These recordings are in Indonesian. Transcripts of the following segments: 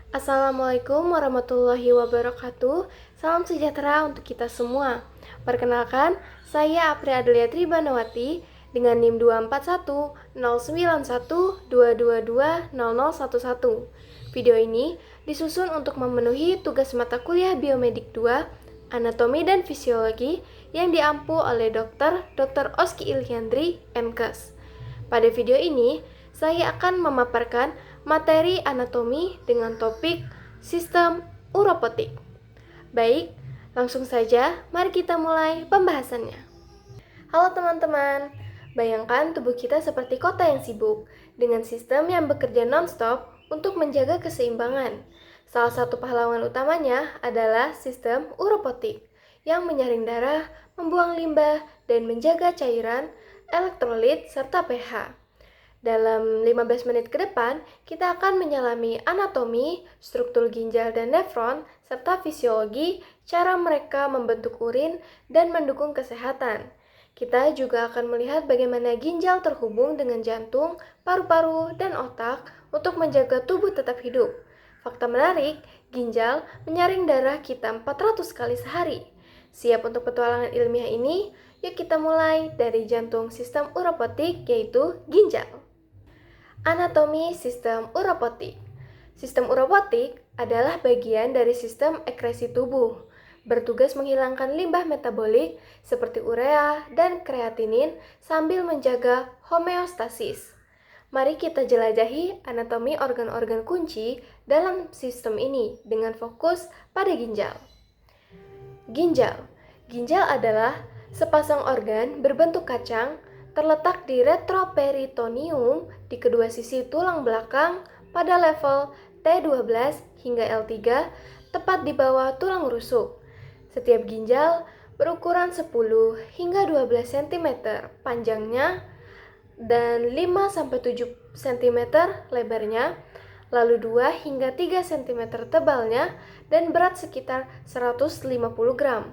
Assalamualaikum warahmatullahi wabarakatuh. Salam sejahtera untuk kita semua. Perkenalkan, saya Apri Adelia Tribanawati dengan NIM 2410912220011. Video ini disusun untuk memenuhi tugas mata kuliah Biomedik 2, Anatomi dan Fisiologi yang diampu oleh Dr. Oski Ilhyandri, MKes. Pada video ini, saya akan memaparkan materi anatomi dengan topik sistem uropotik. Baik, langsung saja mari kita mulai pembahasannya. Halo teman-teman, bayangkan tubuh kita seperti kota yang sibuk dengan sistem yang bekerja non-stop untuk menjaga keseimbangan. Salah satu pahlawan utamanya adalah sistem uropotik yang menyaring darah, membuang limbah, dan menjaga cairan, elektrolit, serta pH. Dalam 15 menit ke depan, kita akan menyelami anatomi, struktur ginjal dan nefron, serta fisiologi, cara mereka membentuk urin, dan mendukung kesehatan. Kita juga akan melihat bagaimana ginjal terhubung dengan jantung, paru-paru, dan otak untuk menjaga tubuh tetap hidup. Fakta menarik, ginjal menyaring darah kita 400 kali sehari. Siap untuk petualangan ilmiah ini? Yuk kita mulai dari jantung sistem uropotik, yaitu ginjal. Anatomi sistem uropotik. Sistem uropotik adalah bagian dari sistem ekskresi tubuh, bertugas menghilangkan limbah metabolik seperti urea dan kreatinin sambil menjaga homeostasis. Mari kita jelajahi anatomi organ-organ kunci dalam sistem ini dengan fokus pada ginjal. Ginjal. Ginjal adalah sepasang organ berbentuk kacang terletak di retroperitoneum di kedua sisi tulang belakang pada level T12 hingga L3, tepat di bawah tulang rusuk. Setiap ginjal berukuran 10 hingga 12 cm panjangnya dan 5-7 cm lebarnya, lalu 2 hingga 3 cm tebalnya dan berat sekitar 150 gram.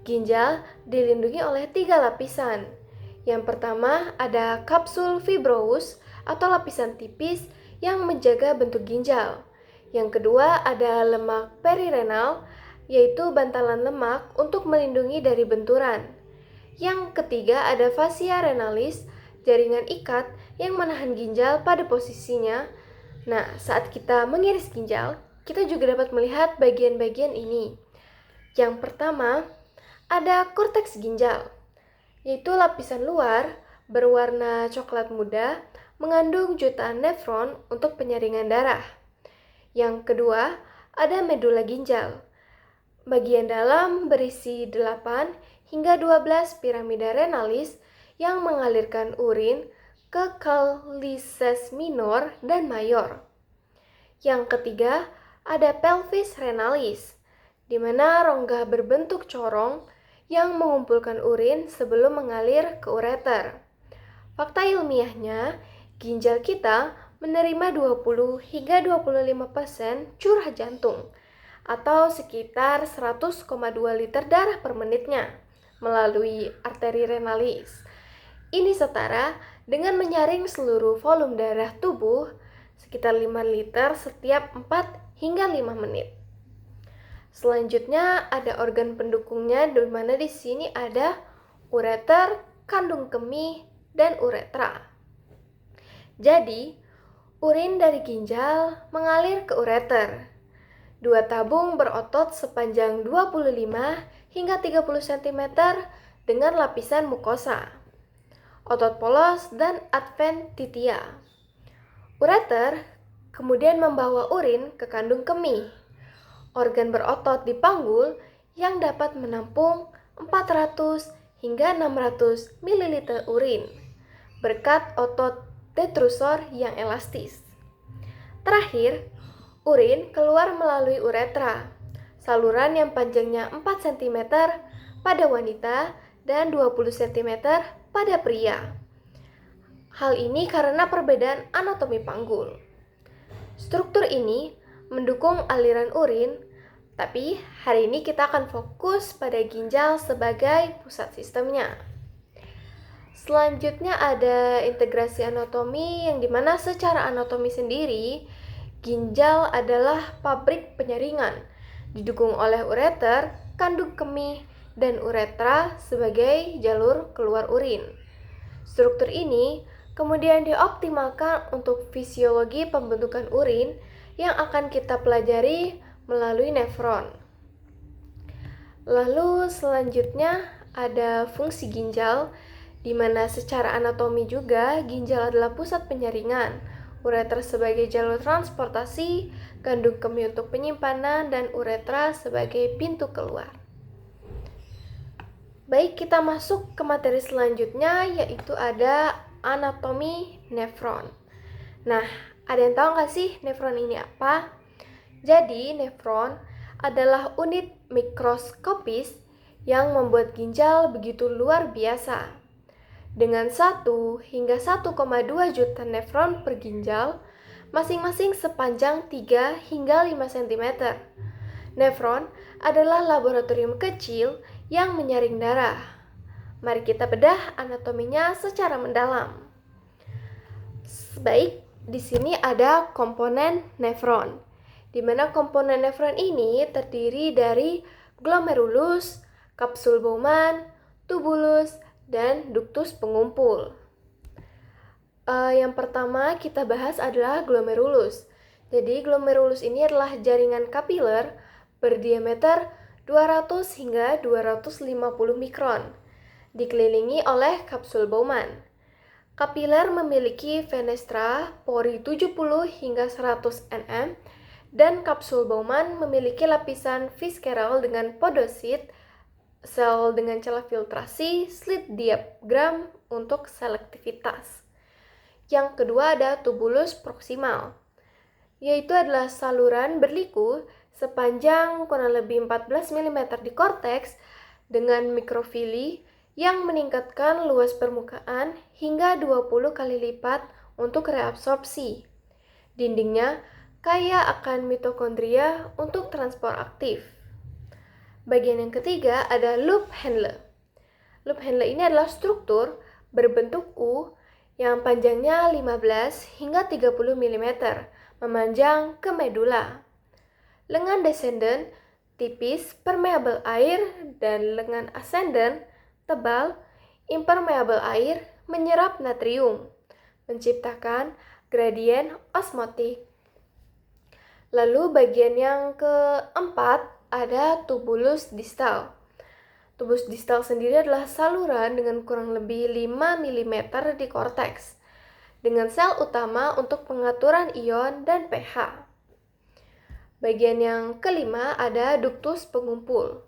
Ginjal dilindungi oleh 3 lapisan. Yang pertama ada kapsul fibrous atau lapisan tipis yang menjaga bentuk ginjal. Yang kedua ada lemak perirenal, yaitu bantalan lemak untuk melindungi dari benturan. Yang ketiga ada fascia renalis, jaringan ikat yang menahan ginjal pada posisinya. Nah, saat kita mengiris ginjal, kita juga dapat melihat bagian-bagian ini. Yang pertama ada korteks ginjal, yaitu lapisan luar berwarna coklat muda mengandung jutaan nefron untuk penyaringan darah. Yang kedua, ada medula ginjal. Bagian dalam berisi 8 hingga 12 piramida renalis yang mengalirkan urin ke calyces minor dan mayor. Yang ketiga, ada pelvis renalis, di mana rongga berbentuk corong yang mengumpulkan urin sebelum mengalir ke ureter. Fakta ilmiahnya, ginjal kita menerima 20 hingga 25% curah jantung atau sekitar 100,2 liter darah per menitnya melalui arteri renalis. Ini setara dengan menyaring seluruh volume darah tubuh sekitar 5 liter setiap 4 hingga 5 menit. Selanjutnya ada organ pendukungnya, di mana di sini ada ureter, kandung kemih, dan uretra. Jadi, urin dari ginjal mengalir ke ureter. 2 tabung berotot sepanjang 25 hingga 30 cm dengan lapisan mukosa, otot polos, dan adventitia. Ureter kemudian membawa urin ke kandung kemih, organ berotot di panggul yang dapat menampung 400 hingga 600 ml urin berkat otot detrusor yang elastis. Terakhir, urin keluar melalui uretra, saluran yang panjangnya 4 cm pada wanita dan 20 cm pada pria. Hal ini karena perbedaan anatomi panggul. Struktur ini mendukung aliran urin, tapi hari ini kita akan fokus pada ginjal sebagai pusat sistemnya. Selanjutnya ada integrasi anatomi, yang dimana secara anatomi sendiri Ginjal adalah pabrik penyaringan, didukung oleh ureter, kandung kemih, dan uretra sebagai jalur keluar urin. Struktur ini kemudian dioptimalkan untuk fisiologi pembentukan urin yang akan kita pelajari melalui nefron. Lalu selanjutnya ada fungsi ginjal, di mana secara anatomi juga ginjal adalah pusat penyaringan, ureter sebagai jalur transportasi, kandung kemih untuk penyimpanan, dan uretra sebagai pintu keluar. Baik, kita masuk ke materi selanjutnya, yaitu ada anatomi nefron. Nah, ada yang tahu nggak sih nefron ini apa? Jadi, nefron adalah unit mikroskopis yang membuat ginjal begitu luar biasa. Dengan 1 hingga 1,2 juta nefron per ginjal, masing-masing sepanjang 3 hingga 5 cm. Nefron adalah laboratorium kecil yang menyaring darah. Mari kita bedah anatominya secara mendalam. Baik, di sini ada komponen nefron, di mana komponen nefron ini terdiri dari glomerulus, kapsul Bowman, tubulus, dan ductus pengumpul. Yang pertama kita bahas adalah glomerulus. Jadi glomerulus ini adalah jaringan kapiler berdiameter 200 hingga 250 mikron, dikelilingi oleh kapsul Bowman. Kapiler memiliki fenestra pori 70 hingga 100 nm, dan kapsul Bowman memiliki lapisan visceral dengan podosit, sel dengan celah filtrasi, slit diaphragm untuk selektivitas. Yang kedua ada tubulus proksimal, yaitu adalah saluran berliku sepanjang kurang lebih 14 mm di korteks dengan mikrofili yang meningkatkan luas permukaan hingga 20 kali lipat untuk reabsorpsi. Dindingnya kaya akan mitokondria untuk transport aktif. Bagian yang ketiga ada loop handle. Loop handle ini adalah struktur berbentuk U yang panjangnya 15 hingga 30 mm, memanjang ke medula. Lengan descendant tipis, permeable air, dan lengan ascendant tebal, impermeable air, menyerap natrium, menciptakan gradien osmotik. Lalu bagian yang keempat ada tubulus distal. Tubulus distal sendiri adalah saluran dengan kurang lebih 5 mm di korteks, dengan sel utama untuk pengaturan ion dan pH. Bagian yang kelima ada ductus pengumpul.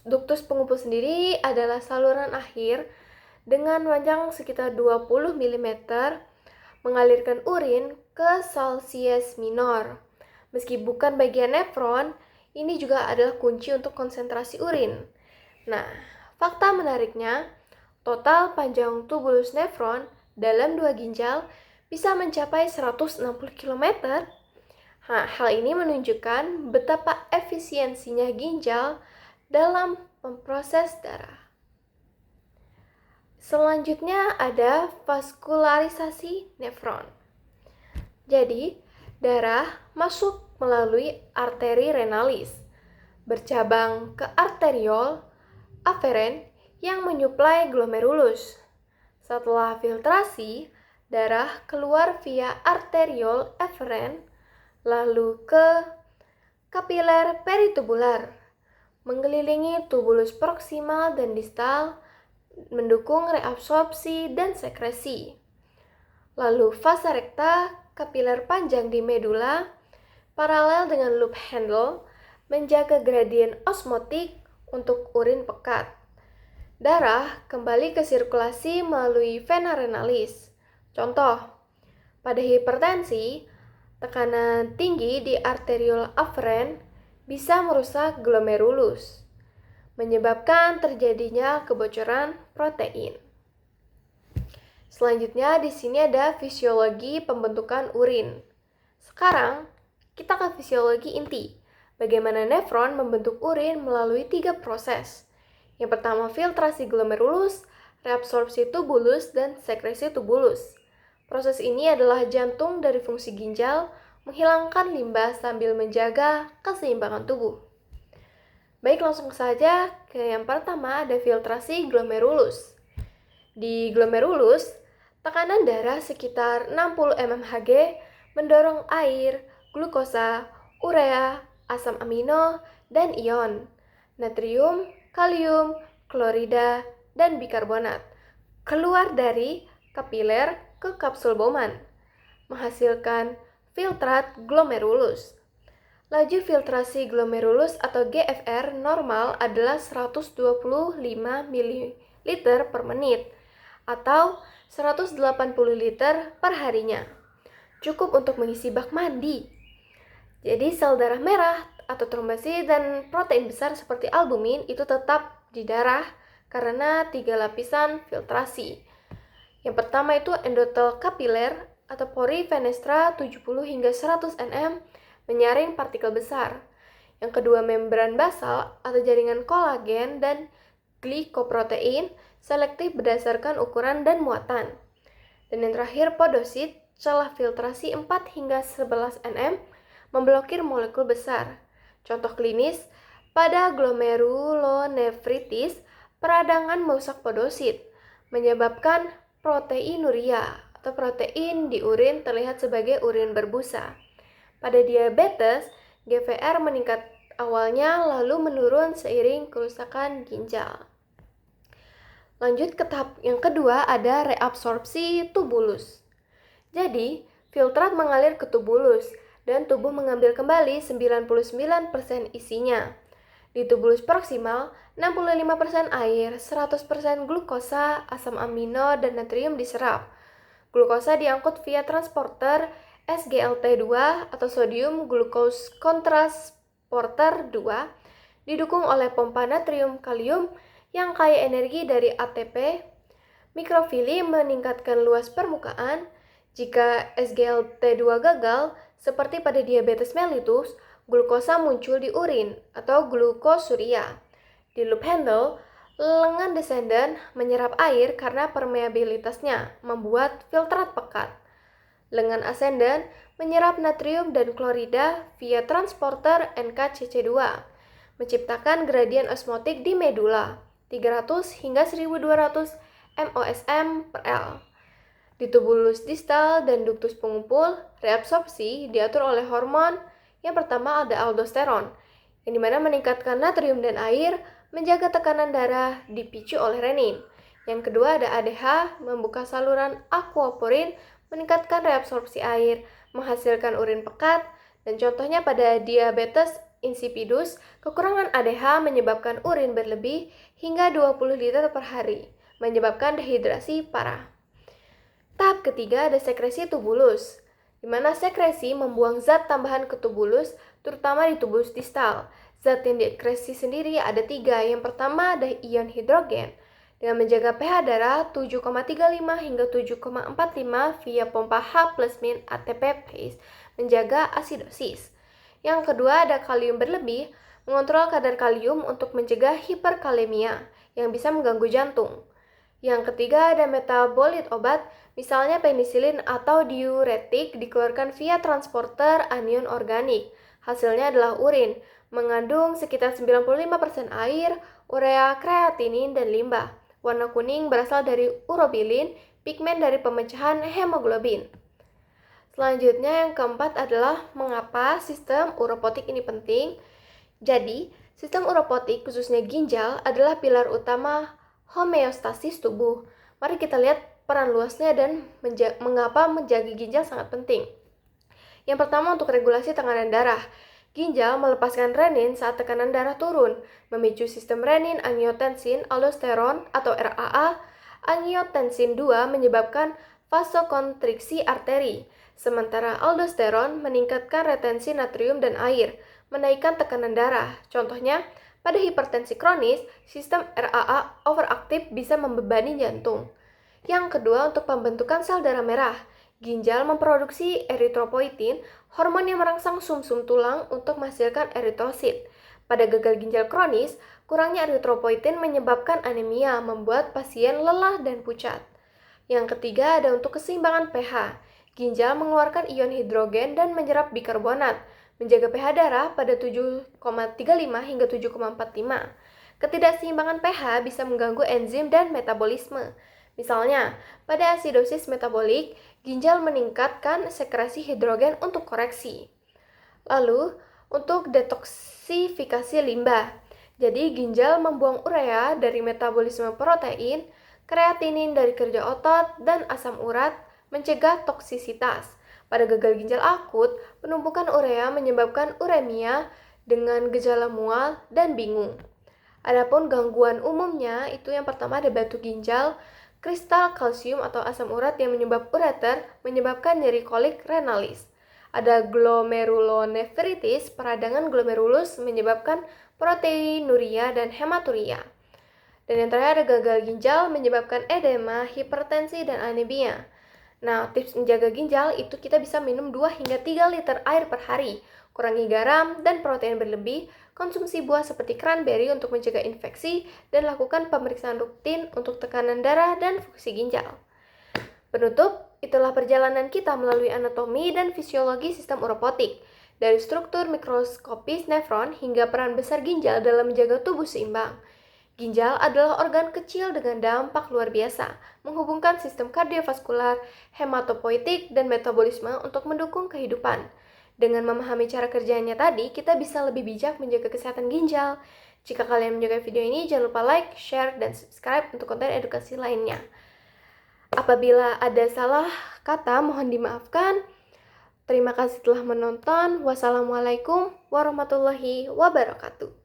Ductus pengumpul sendiri adalah saluran akhir dengan panjang sekitar 20 mm mengalirkan urin ke salsies minor. Meski bukan bagian nefron, ini juga adalah kunci untuk konsentrasi urin. Nah, fakta menariknya, total panjang tubulus nefron dalam 2 ginjal bisa mencapai 160 km. Nah, hal ini menunjukkan betapa efisiensinya ginjal dalam memproses darah. Selanjutnya ada vaskularisasi nefron. Jadi, darah masuk melalui arteri renalis, bercabang ke arteriol aferen yang menyuplai glomerulus. Setelah filtrasi, darah keluar via arteriol eferen lalu ke kapiler peritubular, mengelilingi tubulus proksimal dan distal, mendukung reabsorpsi dan sekresi. Lalu vasa rekta, kapiler panjang di medula, paralel dengan loop handle, menjaga gradien osmotik untuk urin pekat. Darah kembali ke sirkulasi melalui vena renalis. Contoh, pada hipertensi, tekanan tinggi di arteriol aferen bisa merusak glomerulus, menyebabkan terjadinya kebocoran protein. Selanjutnya di sini ada fisiologi pembentukan urin. Sekarang kita ke fisiologi inti. Bagaimana nefron membentuk urin melalui 3 proses. Yang pertama filtrasi glomerulus, reabsorpsi tubulus, dan sekresi tubulus. Proses ini adalah jantung dari fungsi ginjal menghilangkan limbah sambil menjaga keseimbangan tubuh. Baik, langsung saja ke yang pertama, ada filtrasi glomerulus. Di glomerulus, tekanan darah sekitar 60 mmHg mendorong air, glukosa, urea, asam amino, dan ion, natrium, kalium, klorida, dan bikarbonat keluar dari kapiler ke kapsul Bowman, menghasilkan filtrat glomerulus. Laju filtrasi glomerulus atau GFR normal adalah 125 ml per menit atau 180 liter per harinya. Cukup untuk mengisi bak mandi. Jadi sel darah merah atau trombosit dan protein besar seperti albumin itu tetap di darah karena 3 lapisan filtrasi. Yang pertama itu endotel kapiler atau pori fenestra 70 hingga 100 nm menyaring partikel besar. Yang kedua membran basal atau jaringan kolagen dan glikoprotein selektif berdasarkan ukuran dan muatan. Dan yang terakhir podosit, celah filtrasi 4 hingga 11 nm memblokir molekul besar. Contoh klinis, pada glomerulonefritis, peradangan merusak podosit, menyebabkan proteinuria atau protein di urin terlihat sebagai urin berbusa. Pada diabetes, GFR meningkat awalnya lalu menurun seiring kerusakan ginjal. Lanjut ke tahap yang kedua, ada reabsorpsi tubulus. Jadi, filtrat mengalir ke tubulus dan tubuh mengambil kembali 99% isinya. Di tubulus proksimal, 65% air, 100% glukosa, asam amino, dan natrium diserap. Glukosa diangkut via transporter SGLT2 atau sodium glucose transporter 2, didukung oleh pompa natrium kalium yang kaya energi dari ATP. Mikrofili meningkatkan luas permukaan. Jika SGLT2 gagal, seperti pada diabetes mellitus, glukosa muncul di urin atau glukosuria. Di loop handle, lengan descendant menyerap air karena permeabilitasnya, membuat filtrat pekat. Lengan ascendant menyerap natrium dan klorida via transporter NKCC2, menciptakan gradien osmotik di medula 300 hingga 1200 mOSM per L. Di tubulus distal dan duktus pengumpul, reabsorpsi diatur oleh hormon. Yang pertama ada aldosteron, yang dimana meningkatkan natrium dan air, menjaga tekanan darah, dipicu oleh renin. Yang kedua ada ADH, membuka saluran aquaporin, meningkatkan reabsorpsi air, menghasilkan urin pekat, dan contohnya pada diabetes insipidus, kekurangan ADH menyebabkan urin berlebih hingga 20 liter per hari, menyebabkan dehidrasi parah. Tahap ketiga ada sekresi tubulus, di mana sekresi membuang zat tambahan ke tubulus, terutama di tubulus distal. Zat yang diekskresi sendiri ada 3. Yang pertama ada ion hidrogen, dengan menjaga pH darah 7,35 hingga 7,45 via pompa H+ ATP phase, menjaga asidosis. Yang kedua ada kalium berlebih, mengontrol kadar kalium untuk mencegah hiperkalemia yang bisa mengganggu jantung. Yang ketiga ada metabolit obat, misalnya penisilin atau diuretik dikeluarkan via transporter anion organik. Hasilnya adalah urin, mengandung sekitar 95% air, urea, kreatinin, dan limbah. Warna kuning berasal dari urobilin, pigmen dari pemecahan hemoglobin. Selanjutnya yang keempat adalah mengapa sistem uropotik ini penting. Jadi, sistem uropotik khususnya ginjal adalah pilar utama homeostasis tubuh. Mari kita lihat peran luasnya dan mengapa menjaga ginjal sangat penting. Yang pertama untuk regulasi tekanan darah. Ginjal melepaskan renin saat tekanan darah turun, memicu sistem renin angiotensin aldosteron atau RAA. Angiotensin 2 menyebabkan vasokonstriksi arteri, sementara aldosteron meningkatkan retensi natrium dan air, menaikkan tekanan darah. Contohnya, pada hipertensi kronis, sistem RAA overaktif bisa membebani jantung. Yang kedua, untuk pembentukan sel darah merah. Ginjal memproduksi eritropoietin, hormon yang merangsang sumsum tulang untuk menghasilkan eritrosit. Pada gagal ginjal kronis, kurangnya eritropoietin menyebabkan anemia, membuat pasien lelah dan pucat. Yang ketiga ada untuk keseimbangan pH. Ginjal mengeluarkan ion hidrogen dan menyerap bikarbonat, menjaga pH darah pada 7,35 hingga 7,45. Ketidakseimbangan pH bisa mengganggu enzim dan metabolisme. Misalnya, pada asidosis metabolik, ginjal meningkatkan sekresi hidrogen untuk koreksi. Lalu, untuk detoksifikasi limbah. Jadi, ginjal membuang urea dari metabolisme protein, kreatinin dari kerja otot, dan asam urat, mencegah toksisitas. Pada gagal ginjal akut, penumpukan urea menyebabkan uremia dengan gejala mual dan bingung. Adapun gangguan umumnya, itu yang pertama ada batu ginjal, kristal kalsium atau asam urat yang menyebabkan ureter, menyebabkan nyeri kolik renalis. Ada glomerulonefritis, peradangan glomerulus menyebabkan proteinuria dan hematuria. Dan yang terakhir ada gagal ginjal menyebabkan edema, hipertensi, dan anemia. Nah, tips menjaga ginjal itu kita bisa minum 2 hingga 3 liter air per hari, kurangi garam dan protein berlebih, konsumsi buah seperti cranberry untuk mencegah infeksi, dan lakukan pemeriksaan rutin untuk tekanan darah dan fungsi ginjal. Penutup, itulah perjalanan kita melalui anatomi dan fisiologi sistem uropotik, dari struktur mikroskopis nefron hingga peran besar ginjal dalam menjaga tubuh seimbang. Ginjal adalah organ kecil dengan dampak luar biasa, menghubungkan sistem kardiovaskular, hematopoietik, dan metabolisme untuk mendukung kehidupan. Dengan memahami cara kerjanya tadi, kita bisa lebih bijak menjaga kesehatan ginjal. Jika kalian menyukai video ini, jangan lupa like, share, dan subscribe untuk konten edukasi lainnya. Apabila ada salah kata, mohon dimaafkan. Terima kasih telah menonton. Wassalamualaikum warahmatullahi wabarakatuh.